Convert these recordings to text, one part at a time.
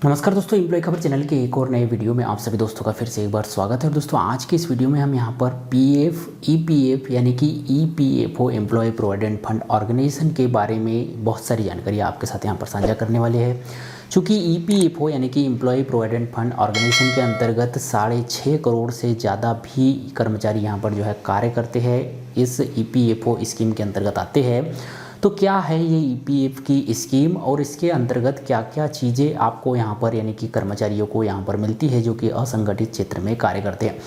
नमस्कार दोस्तों, एम्प्लॉय खबर चैनल के एक और नए वीडियो में आप सभी दोस्तों का फिर से एक बार स्वागत है। और दोस्तों आज के इस वीडियो में हम यहाँ पर पीएफ ईपीएफ यानी कि EPFO employ provident fund organisation के बारे में बहुत सारी जानकारी आपके साथ यहाँ पर साझा करने वाले हैं। चूँकि ईपीएफओ यानी कि एम्प्लॉय प्रोविडेंट फंड ऑर्गेनाइजेशन के अंतर्गत 6.5 करोड़ से ज़्यादा भी कर्मचारी यहाँ पर जो है कार्य करते हैं, इस ईपीएफओ स्कीम के अंतर्गत आते हैं। तो क्या है ये ईपीएफ की स्कीम और इसके अंतर्गत क्या क्या चीज़ें आपको यहाँ पर यानी कि कर्मचारियों को यहाँ पर मिलती है जो कि असंगठित क्षेत्र में कार्य करते हैं।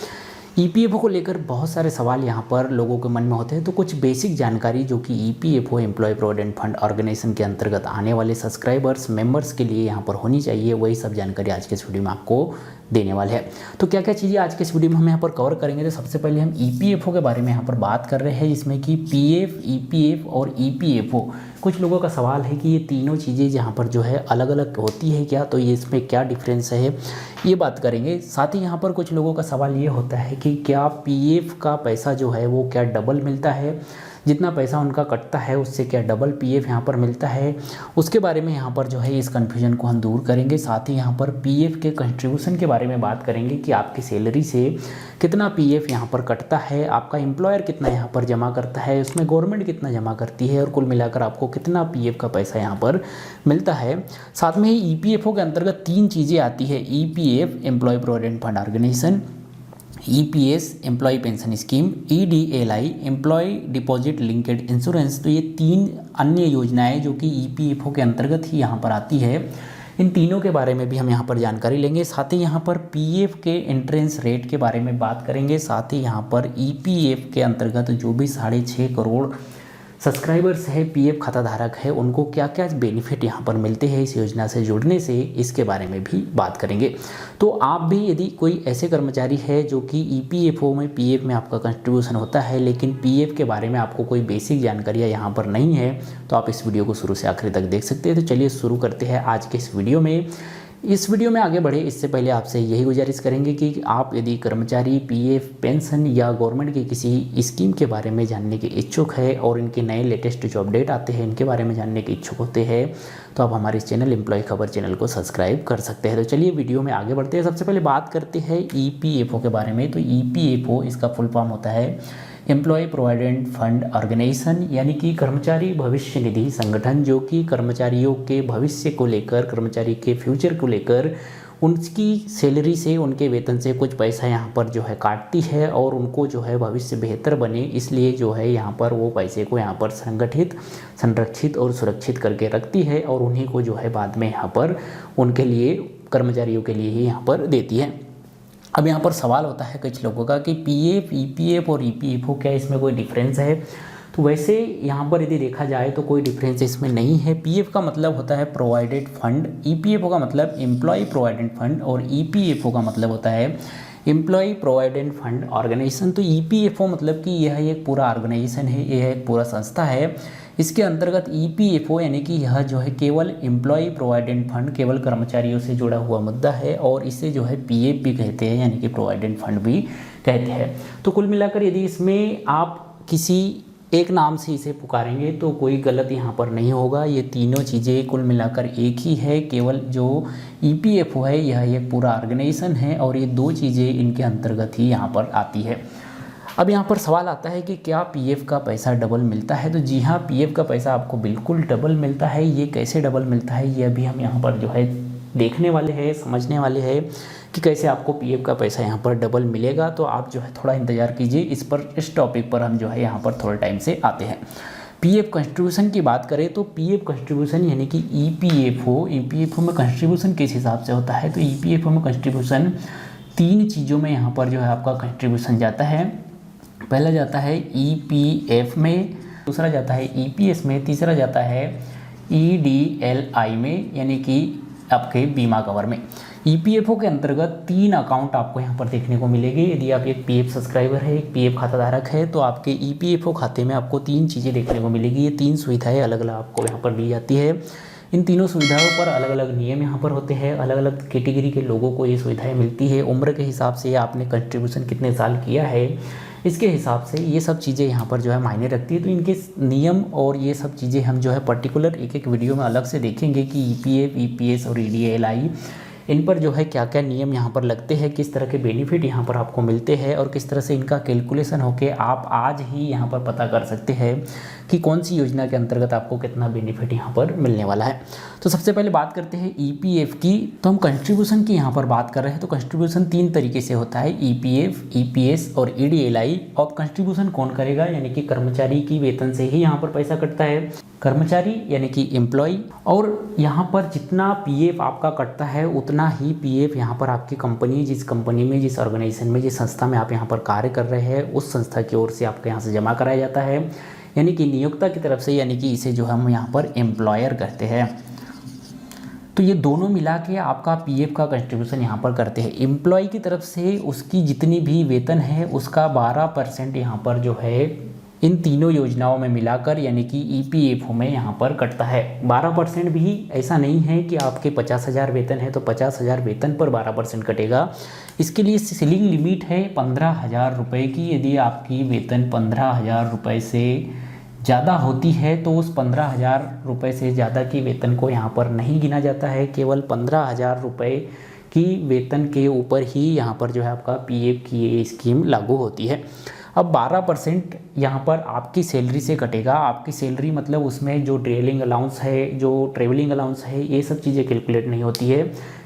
ईपीएफओ को लेकर बहुत सारे सवाल यहाँ पर लोगों के मन में होते हैं, तो कुछ बेसिक जानकारी जो कि EPFO employ provident fund organisation के अंतर्गत आने वाले सब्सक्राइबर्स मेंबर्स के लिए यहाँ पर होनी चाहिए, वही सब जानकारी आज के इस वीडियो में आपको देने वाले हैं। तो क्या क्या चीज़ें आज के इस वीडियो में हम यहाँ पर कवर करेंगे। तो सबसे पहले हम ईपीएफओ के बारे में यहाँ पर बात कर रहे हैं, जिसमें कि पीएफ, ईपीएफ और ईपीएफओ। कुछ लोगों का सवाल है कि ये तीनों चीज़ें जहाँ पर जो है अलग अलग होती है क्या, तो ये इसमें क्या डिफरेंस है, ये बात करेंगे। साथ ही यहाँ पर कुछ लोगों का सवाल ये होता है कि क्या पीएफ का पैसा जो है वो क्या डबल मिलता है, जितना पैसा उनका कटता है उससे क्या डबल पीएफ यहाँ पर मिलता है। उसके बारे में यहाँ पर जो है इस कन्फ्यूजन को हम दूर करेंगे। साथ ही यहाँ पर पीएफ के कंट्रीब्यूशन के बारे में बात करेंगे कि आपकी सैलरी से कितना पीएफ यहाँ पर कटता है, आपका एम्प्लॉयर कितना यहाँ पर जमा करता है, उसमें गवर्नमेंट कितना जमा करती है और कुल मिलाकर आपको कितना पीएफ का पैसा यहाँ पर मिलता है। साथ में ही ईपीएफओ के अंतर्गत 3 चीज़ें आती है, EPF employ provident fund organisation, EPS employ pension scheme, EDLI employ deposit linked insurance. तो ये 3 अन्य योजनाएं जो कि ईपीएफओ के अंतर्गत ही यहाँ पर आती है, इन तीनों के बारे में भी हम यहाँ पर जानकारी लेंगे। साथ ही यहाँ पर पीएफ के एंट्रेंस रेट के बारे में बात करेंगे। साथ ही यहाँ पर ईपीएफ के अंतर्गत जो भी 6.5 करोड़ सब्सक्राइबर्स है, पीएफ खाता धारक है, उनको क्या क्या बेनिफिट यहाँ पर मिलते हैं इस योजना से जुड़ने से, इसके बारे में भी बात करेंगे। तो आप भी यदि कोई ऐसे कर्मचारी है जो कि ईपीएफओ में पीएफ में आपका कंट्रीब्यूशन होता है लेकिन पीएफ के बारे में आपको कोई बेसिक जानकारियाँ यहाँ पर नहीं है, तो आप इस वीडियो को शुरू से आखिर तक देख सकते हैं। तो चलिए शुरू करते हैं आज के इस वीडियो में। इस वीडियो में आगे बढ़े इससे पहले आपसे यही गुजारिश करेंगे कि आप यदि कर्मचारी पीएफ, पेंशन या गवर्नमेंट की किसी स्कीम के बारे में जानने के इच्छुक है और इनके नए लेटेस्ट जो अपडेट आते हैं इनके बारे में जानने के इच्छुक होते हैं, तो आप हमारे इस चैनल एम्प्लॉय खबर चैनल को सब्सक्राइब कर सकते हैं। तो चलिए वीडियो में आगे बढ़ते हैं। सबसे पहले बात करते हैं ईपीएफओ के बारे में। तो ईपीएफओ इसका फुल फॉर्म होता है एम्प्लॉय प्रोविडेंट फंड ऑर्गेनाइजेशन, यानी कि कर्मचारी भविष्य निधि संगठन, जो कि कर्मचारियों के भविष्य को लेकर, कर्मचारी के फ्यूचर को लेकर उनकी सैलरी से, उनके वेतन से कुछ पैसा यहाँ पर जो है काटती है और उनको जो है भविष्य बेहतर बने, इसलिए जो है यहाँ पर वो पैसे को यहाँ पर संगठित, संरक्षित और सुरक्षित करके रखती है और उन्हीं को जो है बाद में यहाँ पर उनके लिए, कर्मचारियों के लिए ही यहाँ पर देती है। अब यहाँ पर सवाल होता है कुछ लोगों का कि पीएफ, ईपीएफ और ईपीएफओ क्या इसमें कोई डिफरेंस है। तो वैसे यहाँ पर यदि देखा जाए तो कोई डिफरेंस इसमें नहीं है। पीएफ का मतलब होता है प्रोवाइडेड फंड, ईपीएफओ का मतलब एम्प्लॉय प्रोविडेंट फंड और ईपीएफओ का मतलब होता है एम्प्लॉय प्रोविडेंट फंड ऑर्गेनाइजेशन। तो ईपीएफओ मतलब कि यह एक पूरा ऑर्गेनाइजेशन है, यह एक पूरा संस्था है। इसके अंतर्गत ईपीएफओ यानी कि यह जो है केवल एम्प्लॉय प्रोविडेंट फंड, केवल कर्मचारियों से जुड़ा हुआ मुद्दा है और इसे जो है पीएफ भी कहते हैं, यानी कि प्रोविडेंट फंड भी कहते हैं। तो कुल मिलाकर यदि इसमें आप किसी एक नाम से इसे पुकारेंगे तो कोई गलत यहाँ पर नहीं होगा। ये तीनों चीज़ें कुल मिलाकर एक ही है, केवल जो ईपीएफओ है यह एक पूरा ऑर्गेनाइजेशन है और ये 2 चीज़ें इनके अंतर्गत ही यहाँ पर आती है। अब यहाँ पर सवाल आता है कि क्या पीएफ का पैसा डबल मिलता है। तो जी हाँ, पीएफ का पैसा आपको बिल्कुल डबल मिलता है। ये कैसे डबल मिलता है ये अभी हम यहाँ पर जो है देखने वाले हैं, समझने वाले हैं कि कैसे आपको पीएफ का पैसा यहाँ पर डबल मिलेगा। तो आप जो है थोड़ा इंतज़ार कीजिए, इस टॉपिक पर हम जो है यहाँ पर थोड़े टाइम से आते हैं। पीएफ कंट्रीब्यूशन की बात करें तो पीएफ कंट्रीब्यूशन यानी कि ईपीएफओ में कंट्रीब्यूशन किस हिसाब से होता है। तो ईपीएफओ में कंट्रीब्यूशन 3 चीज़ों में यहाँ पर जो है आपका कंट्रीब्यूशन जाता है। पहला जाता है ईपीएफ में, दूसरा जाता है ईपीएस में, तीसरा जाता है ईडीएलआई में, यानी कि आपके बीमा कवर में। ईपीएफओ के अंतर्गत 3 अकाउंट आपको यहाँ पर देखने को मिलेगी। यदि आप एक पीएफ सब्सक्राइबर है, एक पीएफ खाता धारक है, तो आपके ईपीएफओ खाते में आपको 3 चीज़ें देखने को मिलेगी। ये 3 सुविधाएं अलग अलग आपको यहाँ पर दी जाती है। इन तीनों सुविधाओं पर अलग अलग नियम यहाँ पर होते हैं, अलग अलग कैटेगरी के लोगों को ये सुविधाएं मिलती है। उम्र के हिसाब से आपने कंट्रीब्यूशन कितने साल किया है, इसके हिसाब से ये सब चीज़ें यहाँ पर जो है मायने रखती है। तो इनके नियम और ये सब चीज़ें हम जो है पर्टिकुलर एक एक वीडियो में अलग से देखेंगे कि ईपीएफ, ईपीएस और ईडीएलआई इन पर जो है क्या क्या नियम यहाँ पर लगते हैं, किस तरह के बेनिफिट यहाँ पर आपको मिलते हैं और किस तरह से इनका कैलकुलेशन होके आप आज ही यहाँ पर पता कर सकते हैं कि कौन सी योजना के अंतर्गत आपको कितना बेनिफिट यहाँ पर मिलने वाला है। तो सबसे पहले बात करते हैं ईपीएफ की। तो हम कंट्रीब्यूशन की यहाँ पर बात कर रहे हैं। तो कंट्रीब्यूशन 3 तरीके से होता है, ईपीएफ, ईपीएस और ईडीएलआई। और कंट्रीब्यूशन कौन करेगा, यानी कि कर्मचारी की वेतन से ही यहाँ पर पैसा कटता है, कर्मचारी यानी कि एम्प्लॉय। और यहाँ पर जितना पीएफ आपका कटता है उतना ही पीएफ यहाँ पर आपकी कंपनी, जिस कंपनी में, जिस ऑर्गेनाइजेशन में, जिस संस्था में आप यहाँ पर कार्य कर रहे हैं, उस संस्था की ओर से आपके यहाँ से जमा कराया जाता है, यानी कि नियोक्ता की तरफ से, यानी कि इसे जो हम यहाँ पर एम्प्लॉयर कहते हैं। तो ये दोनों मिला के आपका पीएफ का कंट्रीब्यूशन यहाँ पर करते हैं। एम्प्लॉय की तरफ से उसकी जितनी भी वेतन है उसका 12% यहाँ पर जो है इन तीनों योजनाओं में मिलाकर, यानी कि ईपीएफओ में यहाँ पर कटता है। 12% भी ऐसा नहीं है कि आपके 50,000 वेतन है तो 50,000 वेतन पर 12% कटेगा। इसके लिए सीलिंग लिमिट है 15,000 रुपये की। यदि आपकी वेतन 15,000 रुपये से ज़्यादा होती है तो उस 15,000 रुपये से ज़्यादा की वेतन को यहाँ पर नहीं गिना जाता है। केवल 15,000 रुपये की वेतन के ऊपर ही यहाँ पर जो है आपका पीएफ की ये स्कीम लागू होती है। अब 12% यहाँ पर आपकी सैलरी से कटेगा। आपकी सैलरी मतलब उसमें जो ड्रेलिंग अलाउंस है, जो ट्रेवलिंग अलाउंस है, ये सब चीज़ें कैलकुलेट नहीं होती है।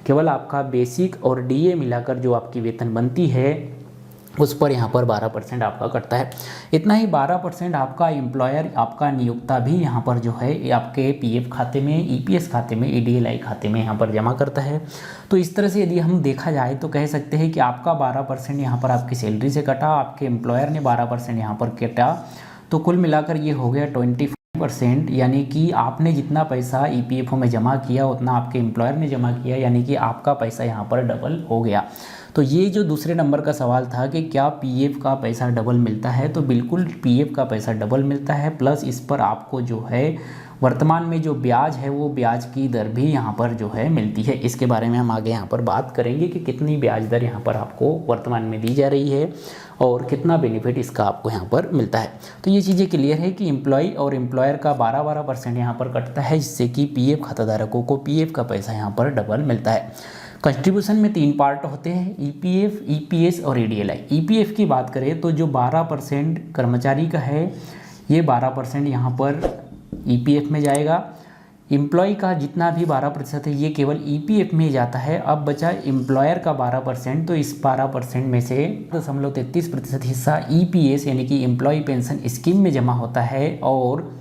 केवल आपका बेसिक और डीए मिलाकर जो आपकी वेतन बनती है उस पर यहाँ पर 12% आपका कटता है। इतना ही 12% आपका एम्प्लॉयर, आपका नियोक्ता भी यहाँ पर जो है आपके पीएफ खाते में, ईपीएस खाते में, ईडीएलआई खाते में यहाँ पर जमा करता है। तो इस तरह से यदि हम देखा जाए तो कह सकते हैं कि आपका 12% यहाँ पर आपकी सैलरी से कटा, आपके एम्प्लॉयर ने 12% यहाँ पर कटा, तो कुल मिलाकर ये हो गया 25%। यानी कि आपने जितना पैसा ईपीएफओ में जमा किया उतना आपके एम्प्लॉयर ने जमा किया, यानी कि आपका पैसा यहाँ पर डबल हो गया। तो ये जो दूसरे नंबर का सवाल था कि क्या पीएफ का पैसा डबल मिलता है, तो बिल्कुल पीएफ का पैसा डबल मिलता है, प्लस इस पर आपको जो है वर्तमान में जो ब्याज है वो ब्याज की दर भी यहाँ पर जो है मिलती है। इसके बारे में हम आगे यहाँ पर बात करेंगे कि कितनी ब्याज दर यहाँ पर आपको वर्तमान में दी जा रही है और कितना बेनिफिट इसका आपको यहाँ पर मिलता है। तो ये चीज़ें क्लियर है कि एम्प्लॉय और एम्प्लॉयर का 12% यहाँ पर कटता है, जिससे कि पीएफ खाताधारकों को पीएफ का पैसा यहाँ पर डबल मिलता है। कंट्रीब्यूशन में 3 पार्ट होते हैं, ईपीएफ, ईपीएस और ईडीएलआई। ईपीएफ की बात करें तो जो 12% कर्मचारी का है ये 12% यहाँ पर ईपीएफ में जाएगा। एम्प्लॉय का जितना भी 12% है ये केवल ईपीएफ में जाता है। अब बचा एम्प्लॉयर का 12%, तो इस 12% में से 0.33% हिस्सा ईपीएस यानी कि एम्प्लॉय पेंशन स्कीम में जमा होता है और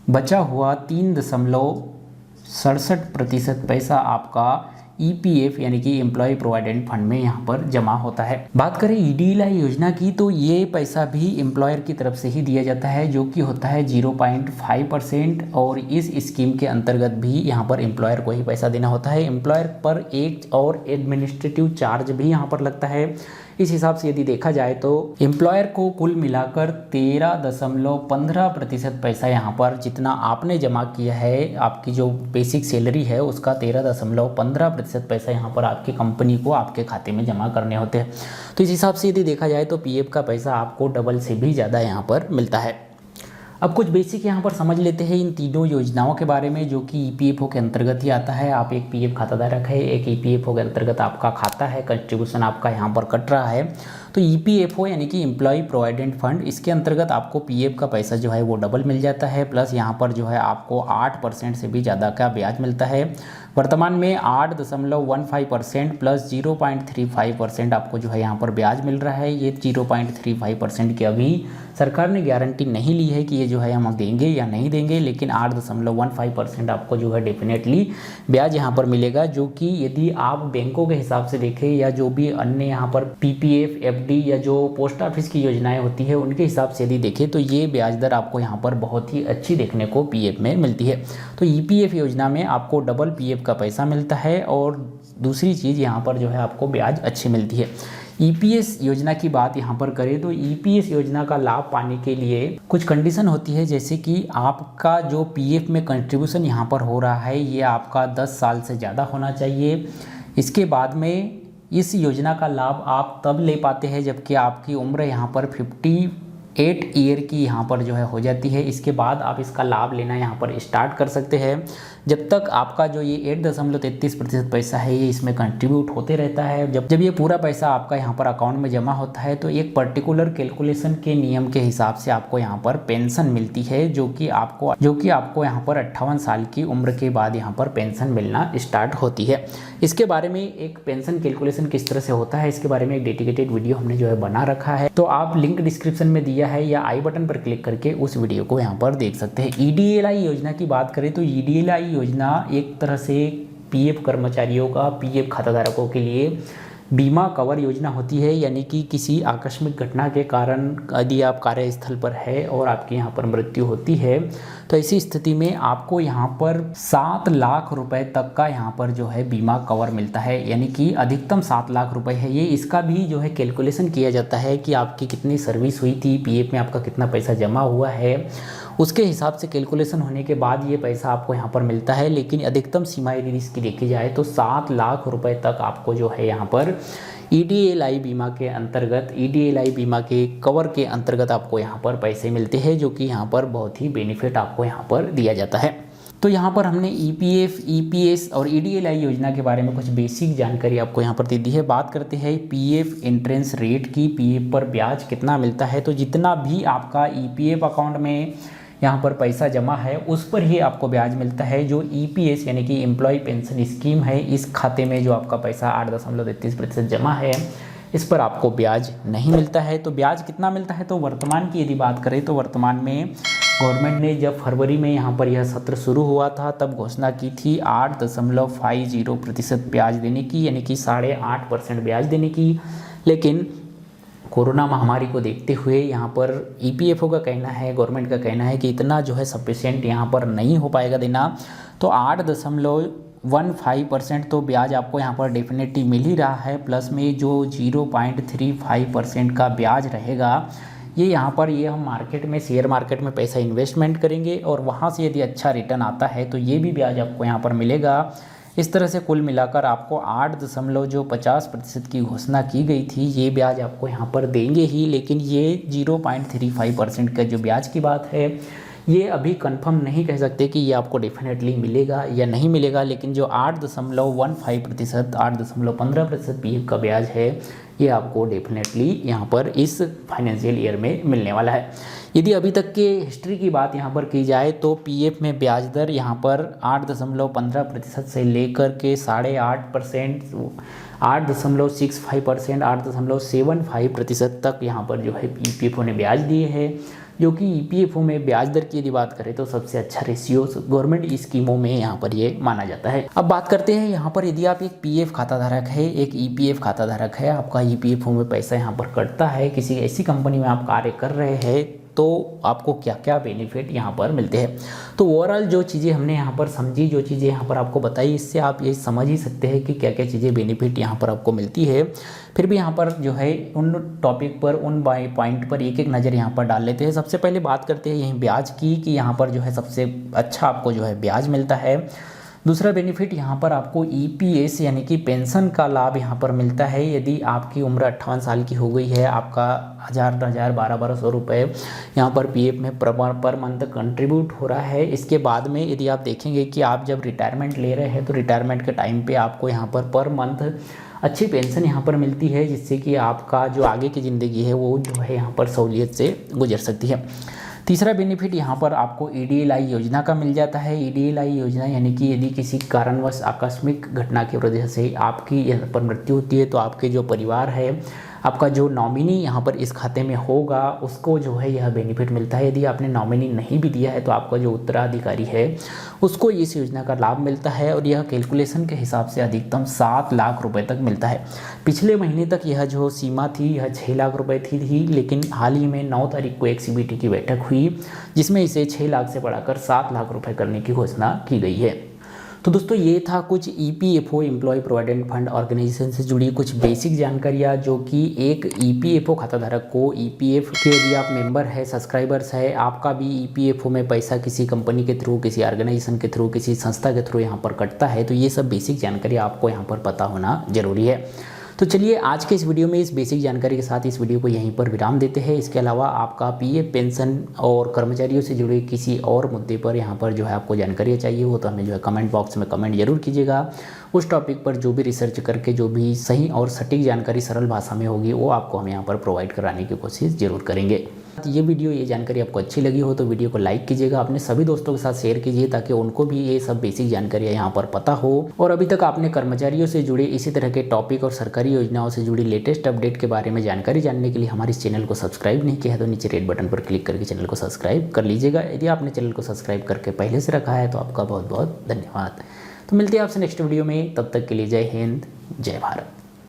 बचा हुआ 3.67% पैसा आपका ईपीएफ यानी कि एम्प्लॉय प्रोविडेंट फंड में यहाँ पर जमा होता है। बात करें ईडीएलआई योजना की तो ये पैसा भी एम्प्लॉयर की तरफ से ही दिया जाता है, जो कि होता है 0.5%। और इस स्कीम के अंतर्गत भी यहाँ पर एम्प्लॉयर को ही पैसा देना होता है। एम्प्लॉयर पर एक और एडमिनिस्ट्रेटिव चार्ज भी यहाँ पर लगता है। इस हिसाब से यदि देखा जाए तो एम्प्लॉयर को कुल मिलाकर 13.15% पैसा यहाँ पर जितना आपने जमा किया है, आपकी जो बेसिक सैलरी है उसका 13.15% पैसा यहाँ पर आपकी कंपनी को आपके खाते में जमा करने होते हैं। तो इस हिसाब से यदि देखा जाए तो पीएफ का पैसा आपको डबल से भी ज़्यादा यहाँ पर मिलता है। अब कुछ बेसिक यहाँ पर समझ लेते हैं इन तीनों योजनाओं के बारे में, जो कि ईपीएफओ के अंतर्गत ही आता है। आप एक पीएफ खाताधारक है, एक ईपीएफओ के अंतर्गत आपका खाता है, कंट्रीब्यूशन आपका यहाँ पर कट रहा है। तो ईपीएफओ यानी कि एम्प्लॉय प्रोविडेंट फंड, इसके अंतर्गत आपको पीएफ का पैसा जो है वो डबल मिल जाता है, प्लस यहाँ पर जो है आपको 8% से भी ज़्यादा का ब्याज मिलता है। वर्तमान में 8.15% प्लस 0.35% आपको जो है यहाँ पर ब्याज मिल रहा है। ये 0.35% की अभी सरकार ने गारंटी नहीं ली है कि ये जो है हम देंगे या नहीं देंगे, लेकिन 8.15% आपको जो है डेफिनेटली ब्याज यहाँ पर मिलेगा, जो कि यदि आप बैंकों के हिसाब से देखें या जो भी अन्य यहाँ पर पीपीएफ, एफडी या जो पोस्ट ऑफिस की योजनाएं होती है उनके हिसाब से यदि देखें तो ये ब्याज दर आपको यहाँ पर बहुत ही अच्छी देखने को पीएफ में मिलती है। तो ईपीएफ योजना में आपको डबल पीएफ का पैसा मिलता है और दूसरी चीज़ यहाँ पर जो है आपको ब्याज अच्छी मिलती है। ईपीएस योजना की बात यहाँ पर करें तो ईपीएस योजना का लाभ पाने के लिए कुछ कंडीशन होती है, जैसे कि आपका जो पीएफ में कंट्रीब्यूशन यहाँ पर हो रहा है ये आपका 10 साल से ज़्यादा होना चाहिए। इसके बाद में इस योजना का लाभ आप तब ले पाते हैं जबकि आपकी उम्र यहाँ पर 8 ईयर की यहाँ पर जो है हो जाती है। इसके बाद आप इसका लाभ लेना यहाँ पर स्टार्ट कर सकते हैं। जब तक आपका जो ये 8.33% पैसा है ये इसमें कंट्रीब्यूट होते रहता है। जब ये पूरा पैसा आपका यहाँ पर अकाउंट में जमा होता है तो एक पर्टिकुलर कैलकुलेशन के नियम के हिसाब से आपको यहाँ पर पेंशन मिलती है, जो कि आपको यहाँ पर 58 साल की उम्र के बाद यहाँ पर पेंशन मिलना स्टार्ट होती है। इसके बारे में एक पेंशन कैलकुलेशन किस तरह से होता है इसके बारे में एक डेडिकेटेड वीडियो हमने जो है बना रखा है, तो आप लिंक डिस्क्रिप्शन में दिया है या आई बटन पर क्लिक करके उस वीडियो को यहाँ पर देख सकते हैं। EDLI योजना की बात करें तो EDLI योजना एक तरह से PF कर्मचारियों का, PF खाताधारकों के लिए बीमा कवर योजना होती है। यानी कि किसी आकस्मिक घटना के कारण यदि आप कार्यस्थल पर है और आपकी यहाँ पर मृत्यु होती है तो ऐसी स्थिति में आपको यहाँ पर 7 लाख रुपए तक का यहाँ पर जो है बीमा कवर मिलता है। यानी कि अधिकतम 7 लाख रुपए है ये। इसका भी जो है कैलकुलेशन किया जाता है कि आपकी कितनी सर्विस हुई थी, PF में आपका कितना पैसा जमा हुआ है, उसके हिसाब से कैलकुलेशन होने के बाद ये पैसा आपको यहाँ पर मिलता है। लेकिन अधिकतम सीमा यदि इसकी देखी जाए तो 7 लाख रुपए तक आपको जो है यहाँ पर EDLI बीमा के अंतर्गत, EDLI बीमा के कवर के अंतर्गत आपको यहाँ पर पैसे मिलते हैं, जो कि यहाँ पर बहुत ही बेनिफिट आपको यहाँ पर दिया जाता है। तो यहाँ पर हमने EPF, EPS और EDLI योजना के बारे में कुछ बेसिक जानकारी आपको यहाँ पर दे दी है। बात करते हैं PF इंट्रेंस रेट की, PF पर ब्याज कितना मिलता है। तो जितना भी आपका EPF अकाउंट में यहाँ पर पैसा जमा है उस पर ही आपको ब्याज मिलता है। जो EPS यानी कि एम्प्लॉय पेंशन स्कीम है, इस खाते में जो आपका पैसा 8.33% जमा है इस पर आपको ब्याज नहीं मिलता है। तो ब्याज कितना मिलता है, तो वर्तमान की यदि बात करें तो वर्तमान में गवर्नमेंट ने जब फरवरी में यहाँ पर यह सत्र शुरू हुआ था तब घोषणा की थी 8.50% ब्याज देने की, यानी कि 8.5% ब्याज देने की। लेकिन कोरोना महामारी को देखते हुए यहाँ पर EPFO का कहना है, गवर्नमेंट का कहना है कि इतना जो है सफिशिएंट यहाँ पर नहीं हो पाएगा देना, तो 8.15% तो ब्याज आपको यहाँ पर डेफिनेटली मिल ही रहा है। प्लस में जो 0.35% का ब्याज रहेगा ये हम मार्केट में, शेयर मार्केट में पैसा इन्वेस्टमेंट करेंगे और वहाँ से यदि अच्छा रिटर्न आता है तो ये भी ब्याज आपको यहाँ पर मिलेगा। इस तरह से कुल मिलाकर आपको 8.50% की घोषणा की गई थी ये ब्याज आपको यहाँ पर देंगे ही। लेकिन ये 0.35% का जो ब्याज की बात है ये अभी कंफर्म नहीं कह सकते कि ये आपको डेफिनेटली मिलेगा या नहीं मिलेगा। लेकिन जो 8.15%, 8.15% PF का ब्याज है ये आपको डेफिनेटली यहाँ पर इस फाइनेंशियल ईयर में मिलने वाला है। यदि अभी तक के हिस्ट्री की बात यहाँ पर की जाए तो PF में ब्याज दर यहाँ पर 8.15% से लेकर के 8.5%, 8.65%, 8.75% तक यहाँ पर जो है EPFO ने ब्याज दिए हैं। जो कि EPFO में ब्याज दर की यदि बात करें तो सबसे अच्छा रेशियो गवर्नमेंट स्कीमों में यहाँ पर ये माना जाता है। अब बात करते हैं यहाँ पर यदि आप एक PF खाताधारक है, एक EPF खाताधारक है, आपका EPFO में पैसा यहाँ पर कटता है, किसी ऐसी कंपनी में आप कार्य कर रहे हैं तो आपको क्या क्या बेनिफिट यहाँ पर मिलते हैं। तो ओवरऑल जो चीज़ें हमने यहाँ पर समझी, जो चीज़ें यहाँ पर आपको बताई, इससे आप ये समझ ही सकते हैं कि क्या क्या चीज़ें बेनिफिट यहाँ पर आपको मिलती है। फिर भी यहाँ पर जो है उन टॉपिक पर, उन पॉइंट पर एक एक नज़र यहाँ पर डाल लेते हैं। सबसे पहले बात करते हैं यहीं ब्याज की कि यहाँ पर जो है सबसे अच्छा आपको जो है ब्याज मिलता है। दूसरा बेनिफिट यहाँ पर आपको EPS यानी कि पेंशन का लाभ यहाँ पर मिलता है। यदि आपकी उम्र 58 साल की हो गई है, आपका 1200 रुपये यहाँ पर PF में पर मंथ कंट्रीब्यूट हो रहा है। इसके बाद में यदि आप देखेंगे कि आप जब रिटायरमेंट ले रहे हैं तो रिटायरमेंट के टाइम पे आपको यहाँ पर मंथ अच्छी पेंशन यहाँ पर मिलती है, जिससे कि आपका जो आगे की ज़िंदगी है वो जो है यहाँ पर सहूलियत से गुजर सकती है। तीसरा बेनिफिट यहाँ पर आपको EDLI योजना का मिल जाता है। EDLI योजना यानी कि यदि किसी कारणवश आकस्मिक घटना की वजह से आपकी यहाँ पर मृत्यु होती है तो आपके जो परिवार है, आपका जो नॉमिनी यहाँ पर इस खाते में होगा उसको जो है यह बेनिफिट मिलता है। यदि आपने नॉमिनी नहीं भी दिया है तो आपका जो उत्तराधिकारी है उसको इस योजना का लाभ मिलता है और यह कैलकुलेशन के हिसाब से अधिकतम 7 लाख रुपए तक मिलता है। पिछले महीने तक यह जो सीमा थी यह 6 लाख रुपए थी, लेकिन हाल ही में 9 तारीख को एक CBT की बैठक हुई जिसमें इसे 6 लाख से बढ़ाकर 7 लाख रुपए करने की घोषणा की गई है। तो दोस्तों ये था कुछ EPFO employ provident fund organisation से जुड़ी कुछ बेसिक जानकारियाँ जो कि एक EPFO खाताधारक को, EPF के यदि आप मेंबर है, सब्सक्राइबर्स है, आपका भी EPFO में पैसा किसी कंपनी के थ्रू, किसी ऑर्गेनाइजेशन के थ्रू, किसी संस्था के थ्रू यहाँ पर कटता है, तो ये सब बेसिक जानकारी आपको यहाँ पर पता होना जरूरी है। तो चलिए आज के इस वीडियो में इस बेसिक जानकारी के साथ इस वीडियो को यहीं पर विराम देते हैं। इसके अलावा आपका पीएफ पेंशन और कर्मचारियों से जुड़े किसी और मुद्दे पर यहाँ पर जो है आपको जानकारी चाहिए हो तो हमें जो है कमेंट बॉक्स में कमेंट जरूर कीजिएगा। उस टॉपिक पर जो भी रिसर्च करके जो भी सही और सटीक जानकारी सरल भाषा में होगी वो आपको हम यहाँ पर प्रोवाइड कराने की कोशिश जरूर करेंगे। ये जानकारी आपको अच्छी लगी हो तो वीडियो को लाइक कीजिएगा, अपने सभी दोस्तों के साथ शेयर कीजिए ताकि उनको भी ये सब बेसिक जानकारियाँ यहाँ पर पता हो। और अभी तक आपने कर्मचारियों से जुड़े इसी तरह के टॉपिक और सरकारी योजनाओं से जुड़ी लेटेस्ट अपडेट के बारे में जानकारी जानने के लिए हमारे इस चैनल को सब्सक्राइब नहीं किया है तो नीचे रेड बटन पर क्लिक करके चैनल को सब्सक्राइब कर लीजिएगा। यदि आपने चैनल को सब्सक्राइब करके पहले से रखा है तो आपका बहुत बहुत धन्यवाद। तो मिलते हैं आपसे नेक्स्ट वीडियो में, तब तक के लिए जय हिंद, जय भारत।